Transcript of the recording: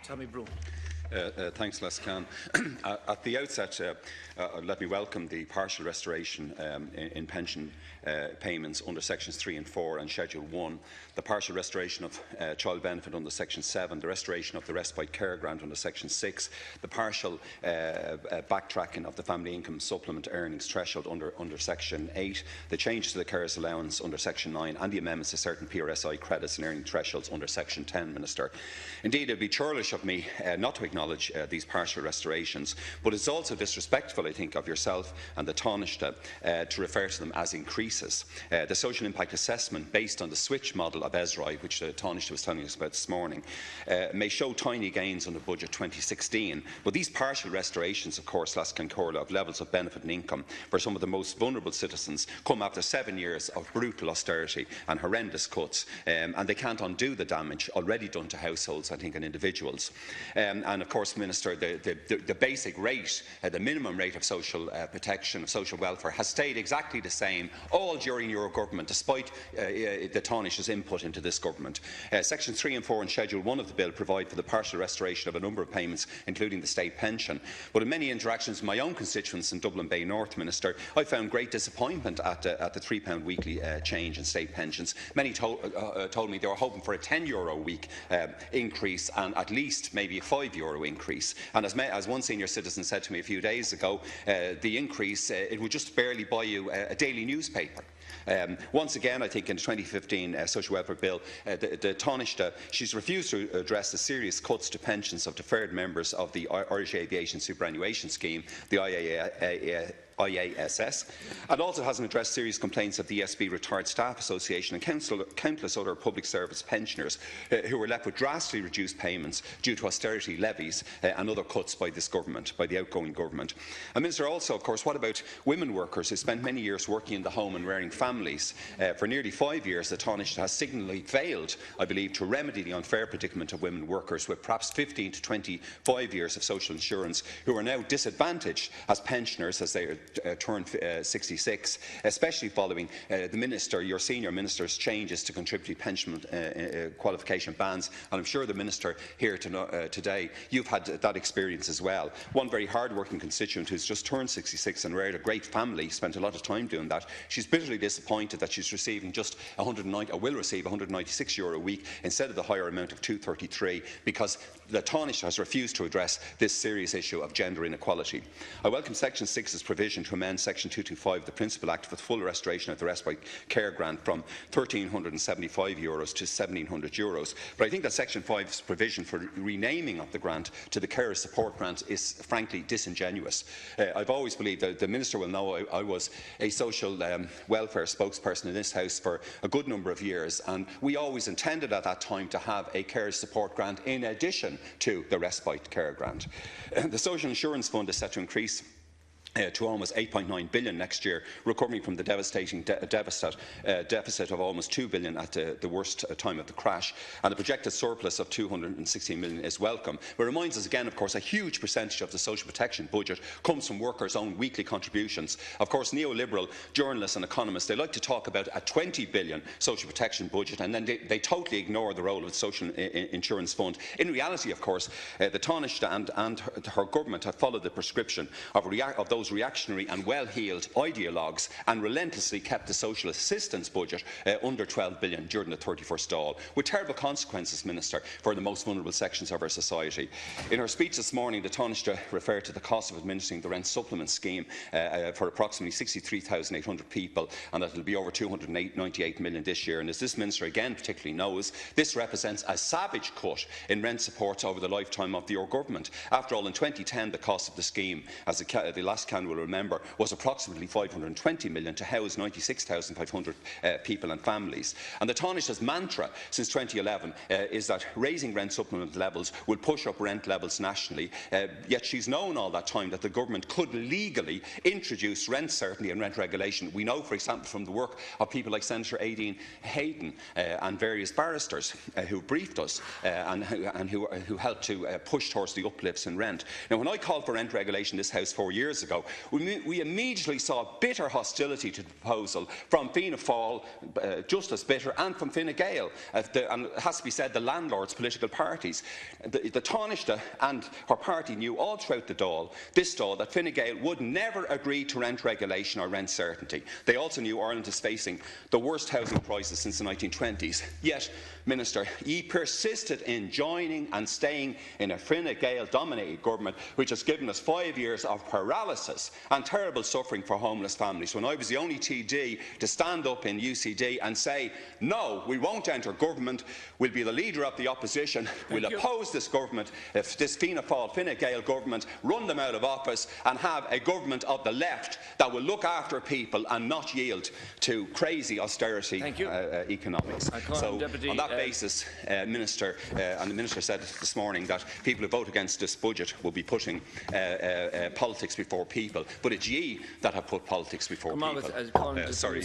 Broughan. Thanks, Les Can. At the outset, let me welcome the partial restoration in pension payments under Sections 3 and 4 and Schedule 1, the partial restoration of child benefit under Section 7, the restoration of the respite care grant under Section 6, the partial backtracking of the family income supplement earnings threshold under Section 8, the changes to the carers allowance under Section 9, and the amendments to certain PRSI credits and earning thresholds under Section 10, Minister. Indeed, it would be churlish of me not to acknowledge these partial restorations, but it's also disrespectful, I think, of yourself and the Taoiseach to refer to them as increases. The social impact assessment based on the switch model of ESRI, which the Taoiseach was telling us about this morning, may show tiny gains on the budget 2016, but these partial restorations, of course, Las Cancorla, of levels of benefit and income for some of the most vulnerable citizens come after 7 years of brutal austerity and horrendous cuts, and they can't undo the damage already done to households, I think, and individuals. And of course, Minister, the basic rate, the minimum rate of social protection, of social welfare, has stayed exactly the same all during your government, despite the Taoiseach's input into this government. Sections 3 and 4 and Schedule 1 of the bill provide for the partial restoration of a number of payments, including the state pension. But in many interactions with my own constituents in Dublin Bay North, Minister, I found great disappointment at the £3 weekly change in state pensions. Many told me they were hoping for a €10 a week increase and at least maybe a €5 increase. And as one senior citizen said to me a few days ago, the increase, it would just barely buy you a daily newspaper. Once again, I think in the 2015 Social Welfare Bill, the Taoiseach, she's refused to address the serious cuts to pensions of deferred members of the Irish Aviation Superannuation Scheme, the IASS, and also hasn't addressed serious complaints of the ESB Retired Staff Association and countless other public service pensioners who were left with drastically reduced payments due to austerity levies and other cuts by this government, by the outgoing government. And Minister, also, of course, what about women workers who spent many years working in the home and rearing families? For nearly 5 years, the Taoiseach has signally failed, I believe, to remedy the unfair predicament of women workers with perhaps 15 to 25 years of social insurance who are now disadvantaged as pensioners as they turn 66, especially following the Minister, your senior Minister's changes to contributory pension qualification bans. And I'm sure the Minister here today, you've had that experience as well. One very hard-working constituent who's just turned 66 and reared a great family, spent a lot of time doing that. She's bitterly disappointed that she's receiving just will receive €196 a week instead of the higher amount of €233 because the Taoiseach has refused to address this serious issue of gender inequality. I welcome Section 6's provision to amend Section 225 of the Principal Act for the full restoration of the respite care grant from €1,375 to €1,700. But I think that Section 5's provision for renaming of the grant to the Carer Support Grant is frankly disingenuous. I've always believed that the Minister will know I was a social welfare spokesperson in this House for a good number of years, and we always intended at that time to have a Carer Support Grant in addition to the respite care grant. The Social Insurance Fund is set to increase to almost €8.9 billion next year, recovering from the devastating deficit of almost €2 billion at the worst time of the crash, and a projected surplus of €216 million is welcome. But it reminds us again, of course, a huge percentage of the social protection budget comes from workers' own weekly contributions. Of course, neoliberal journalists and economists, they like to talk about a €20 billion social protection budget, and then they totally ignore the role of the Social Insurance Fund. In reality, of course, the Taoiseach and her government have followed the prescription of those reactionary and well-heeled ideologues and relentlessly kept the social assistance budget under €12 billion during the 31st Dáil, with terrible consequences, Minister, for the most vulnerable sections of our society. In her speech this morning, the Taoiseach referred to the cost of administering the rent supplement scheme for approximately 63,800 people, and that it will be over €298 million this year. And as this Minister again particularly knows, this represents a savage cut in rent support over the lifetime of your government. After all, in 2010, the cost of the scheme, as the last will remember, was approximately €520 million to house 96,500 people and families. And the Taoiseach's mantra since 2011 is that raising rent supplement levels will push up rent levels nationally, yet she's known all that time that the government could legally introduce rent certainty and rent regulation. We know, for example, from the work of people like Senator Aideen Hayden and various barristers who briefed us and who helped to push towards the uplifts in rent. Now, when I called for rent regulation in this House 4 years ago, ago, we immediately saw bitter hostility to the proposal from Fianna Fáil, just as bitter, and from Fine Gael, and it has to be said, the landlords' political parties. The Taoiseach and her party knew all throughout the Dáil, that Fine Gael would never agree to rent regulation or rent certainty. They also knew Ireland is facing the worst housing crisis since the 1920s. Yet, Minister, ye persisted in joining and staying in a Fine Gael-dominated government, which has given us 5 years of paralysis and terrible suffering for homeless families, when I was the only TD to stand up in UCD and say, no, we won't enter government, we'll be the leader of the opposition, we'll oppose this government, if this Fianna Fáil, Fine Gael government, run them out of office and have a government of the left that will look after people and not yield to crazy austerity economics. So, on that basis, Minister, and the Minister said this morning that people who vote against this budget will be putting politics before people, but it's ye that have put politics before people. Sorry.